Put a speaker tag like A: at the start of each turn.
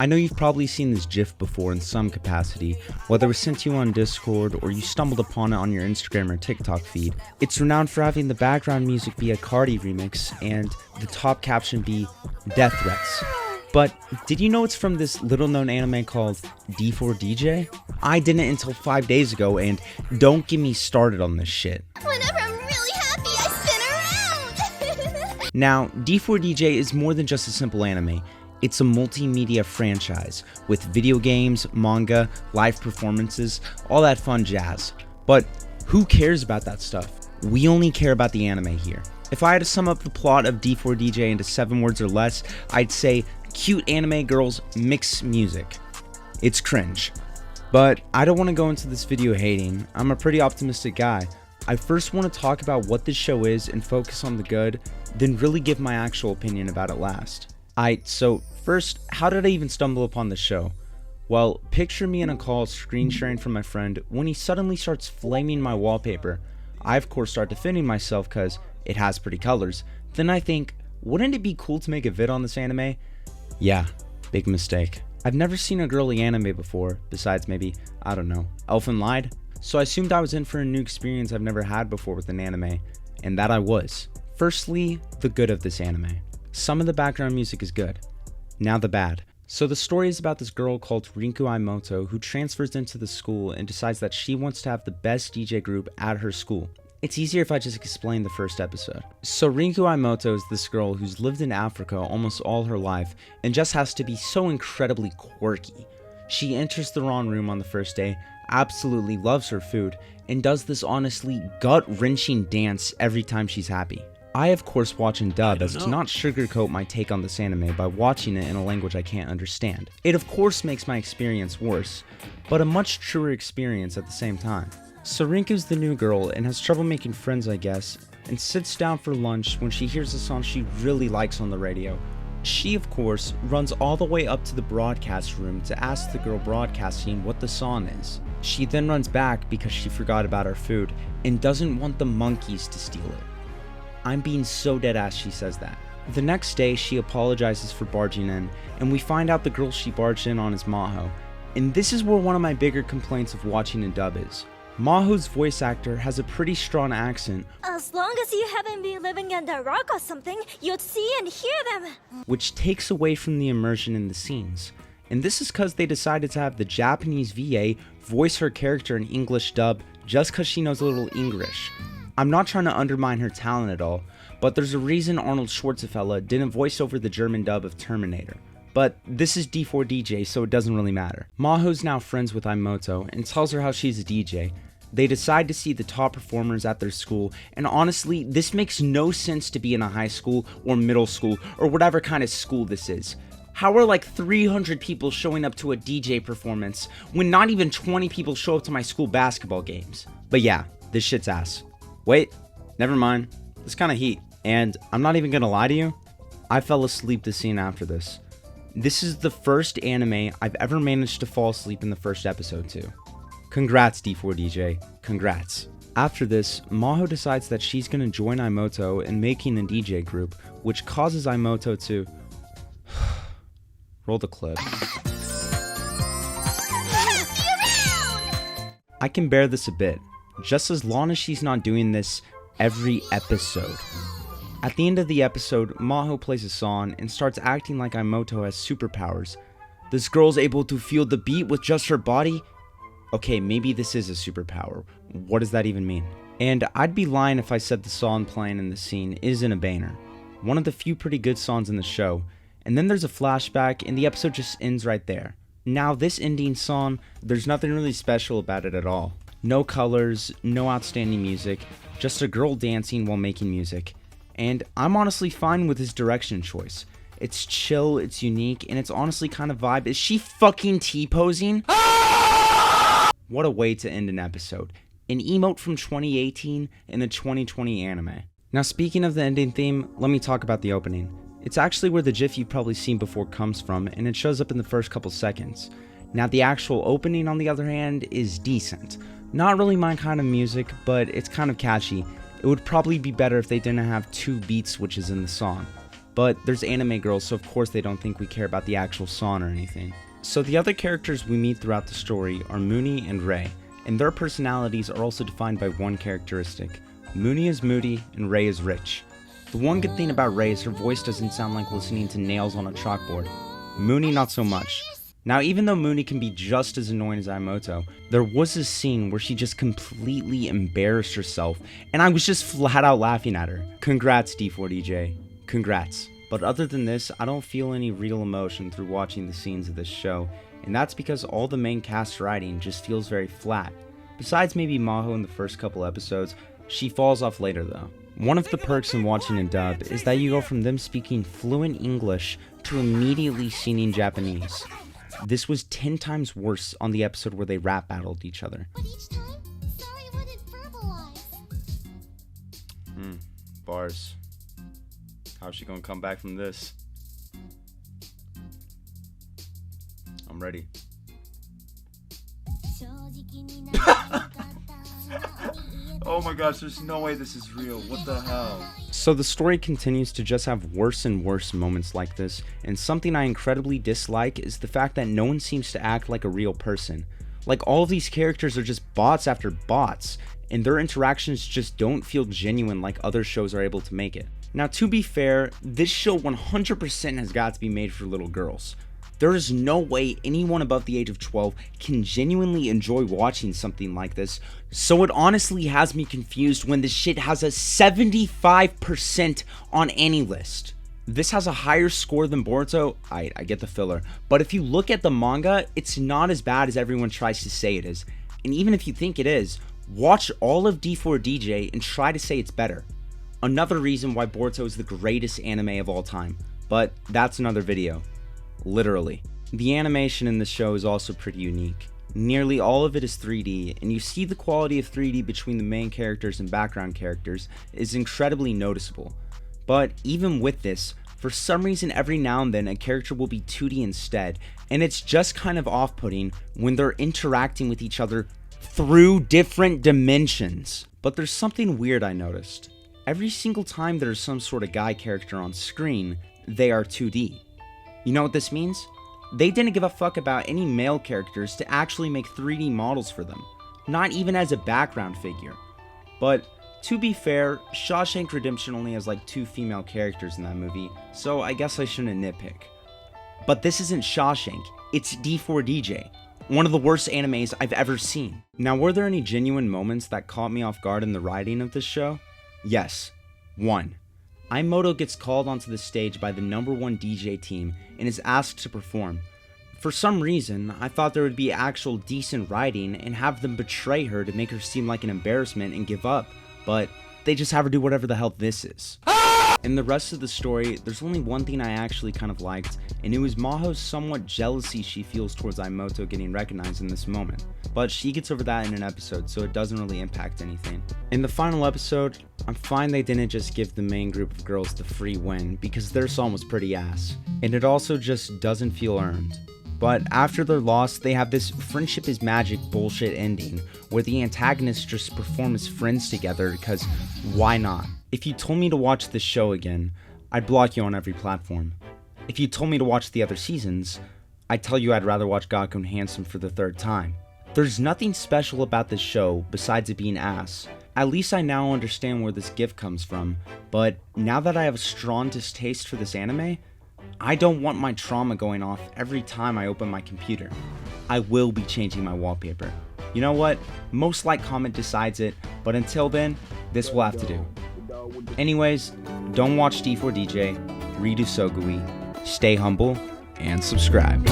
A: I know you've probably seen this GIF before in some capacity, whether it was sent to you on Discord or you stumbled upon it on your Instagram or TikTok feed. It's renowned for having the background music be a Cardi remix and the top caption be death threats. But did you know it's from this little known anime called D4DJ? I didn't until 5 days ago, and don't get me started on this shit.
B: Whenever I'm really happy, I spin around!
A: Now, D4DJ is more than just a simple anime. It's a multimedia franchise with video games, manga, live performances, all that fun jazz. But who cares about that stuff? We only care about the anime here. If I had to sum up the plot of D4DJ into 7 words or less, I'd say cute anime girls mix music. It's cringe. But I don't want to go into this video hating. I'm a pretty optimistic guy. I first want to talk about what this show is and focus on the good, then really give my actual opinion about it last. So first, how did I even stumble upon this show? Well, picture me in a call screen sharing from my friend when he suddenly starts flaming my wallpaper. I of course start defending myself because it has pretty colors. Then I think, wouldn't it be cool to make a vid on this anime? Yeah, big mistake. I've never seen a girly anime before, besides maybe, I don't know, Elfen Lied. So I assumed I was in for a new experience I've never had before with an anime, and that I was. Firstly, the good of this anime. Some of the background music is good. Now the bad. So the story is about this girl called Rinku Aimoto who transfers into the school and decides that she wants to have the best DJ group at her school. It's easier if I just explain the first episode. So Rinku Aimoto is this girl who's lived in Africa almost all her life and just has to be so incredibly quirky. She enters the wrong room on the first day, absolutely loves her food, and does this honestly gut-wrenching dance every time she's happy. I of course watch in dub as to not sugarcoat my take on this anime by watching it in a language I can't understand. It of course makes my experience worse, but a much truer experience at the same time. So Rinku's the new girl and has trouble making friends I guess, and sits down for lunch when she hears a song she really likes on the radio. She of course runs all the way up to the broadcast room to ask the girl broadcasting what the song is. She then runs back because she forgot about her food and doesn't want the monkeys to steal it. I'm being so deadass she says that. The next day, she apologizes for barging in, and we find out the girl she barged in on is Maho. And this is where one of my bigger complaints of watching in dub is. Maho's voice actor has a pretty strong accent,
B: As long as you haven't been living under a rock or something, you'd see and hear them.
A: which takes away from the immersion in the scenes. And this is because they decided to have the Japanese VA voice her character in English dub just because she knows a little English. I'm not trying to undermine her talent at all, but there's a reason Arnold Schwarzenegger didn't voice over the German dub of Terminator. But this is D4DJ, so it doesn't really matter. Maho's now friends with Aimoto and tells her how she's a DJ. They decide to see the top performers at their school, and honestly, this makes no sense to be in a high school or middle school or whatever kind of school this is. How are like 300 people showing up to a DJ performance when not even 20 people show up to my school basketball games? But yeah, this shit's ass. Wait, never mind, it's kinda heat, and I'm not even gonna lie to you, I fell asleep this scene after this. This is the first anime I've ever managed to fall asleep in the first episode to. Congrats D4DJ, congrats. After this, Maho decides that she's gonna join Aimoto in making a DJ group, which causes Aimoto to... roll the clip. I can bear this a bit, just as long as she's not doing this every episode. At the end of the episode, Maho plays a song and starts acting like Aimoto has superpowers. This girl's able to feel the beat with just her body? Okay, maybe this is a superpower. What does that even mean? And I'd be lying if I said the song playing in the scene isn't a banger. One of the few pretty good songs in the show. And then there's a flashback and the episode just ends right there. Now this ending song, there's nothing really special about it at all. No colors, no outstanding music, just a girl dancing while making music. And I'm honestly fine with his direction choice. It's chill, it's unique, and it's honestly kind of vibe. Is she fucking T-posing? What a way to end an episode. An emote from 2018 in the 2020 anime. Now speaking of the ending theme, let me talk about the opening. It's actually where the GIF you've probably seen before comes from, and it shows up in the first couple seconds. Now the actual opening on the other hand is decent. Not really my kind of music, but it's kind of catchy. It would probably be better if they didn't have 2 beat switches in the song. but there's anime girls, so of course they don't think we care about the actual song or anything. So the other characters we meet throughout the story are Mooney and Ray, and their personalities are also defined by one characteristic. Mooney is moody and Ray is rich. The one good thing about Ray is her voice doesn't sound like listening to nails on a chalkboard. Mooney not so much. Now, even though Mooney can be just as annoying as Ayamoto, there was a scene where she just completely embarrassed herself, and I was just flat out laughing at her. Congrats, D4DJ. Congrats. But other than this, I don't feel any real emotion through watching the scenes of this show, and that's because all the main cast writing just feels very flat. Besides maybe Maho in the first couple episodes, she falls off later though. One of the perks in watching in dub is that you go from them speaking fluent English to immediately singing Japanese. This was 10 times worse on the episode where they rap battled each other.
C: But each time, Sari wouldn't verbalize.
A: Bars. How's she gonna come back from this? I'm ready. Oh my gosh, there's no way this is real. What the hell? So the story continues to just have worse and worse moments like this, and something I incredibly dislike is the fact that no one seems to act like a real person. Like, all of these characters are just bots after bots, and their interactions just don't feel genuine like other shows are able to make it. Now, to be fair, this show 100% has got to be made for little girls. There is no way anyone above the age of 12 can genuinely enjoy watching something like this, so it honestly has me confused when this shit has a 75% on AniList. This has a higher score than Boruto, I get the filler, but if you look at the manga, it's not as bad as everyone tries to say it is, and even if you think it is, watch all of D4DJ and try to say it's better. Another reason why Boruto is the greatest anime of all time, but that's another video. Literally. The animation in this show is also pretty unique. Nearly all of it is 3D, and you see the quality of 3D between the main characters and background characters is incredibly noticeable. But even with this, for some reason every now and then a character will be 2D instead, and it's just kind of off-putting when they're interacting with each other through different dimensions. But there's something weird I noticed. Every single time there's some sort of guy character on screen, they are 2D. You know what this means? They didn't give a fuck about any male characters to actually make 3D models for them, not even as a background figure. But to be fair, Shawshank Redemption only has like 2 female characters in that movie, so I guess I shouldn't nitpick. But this isn't Shawshank, it's D4DJ, one of the worst animes I've ever seen. Now, were there any genuine moments that caught me off guard in the writing of this show? Yes. 1. Ayamoto gets called onto the stage by the #1 DJ team and is asked to perform. For some reason, I thought there would be actual decent writing and have them betray her to make her seem like an embarrassment and give up, but they just have her do whatever the hell this is. In the rest of the story, there's only one thing I actually kind of liked, and it was Maho's somewhat jealousy she feels towards Ayamoto getting recognized in this moment. But she gets over that in an episode, so it doesn't really impact anything. In the final episode, I'm fine they didn't just give the main group of girls the free win, because their song was pretty ass. And it also just doesn't feel earned. But after their loss, they have this friendship is magic bullshit ending, where the antagonists just perform as friends together, because why not? If you told me to watch this show again, I'd block you on every platform. If you told me to watch the other seasons, I'd tell you I'd rather watch Gakuen Handsome for the 3rd time. There's nothing special about this show besides it being ass. At least I now understand where this gift comes from, but now that I have a strong distaste for this anime, I don't want my trauma going off every time I open my computer. I will be changing my wallpaper. You know what? Most like comment decides it, but until then, this will have to do. Anyways, don't watch D4DJ, read Usogui, stay humble, and subscribe.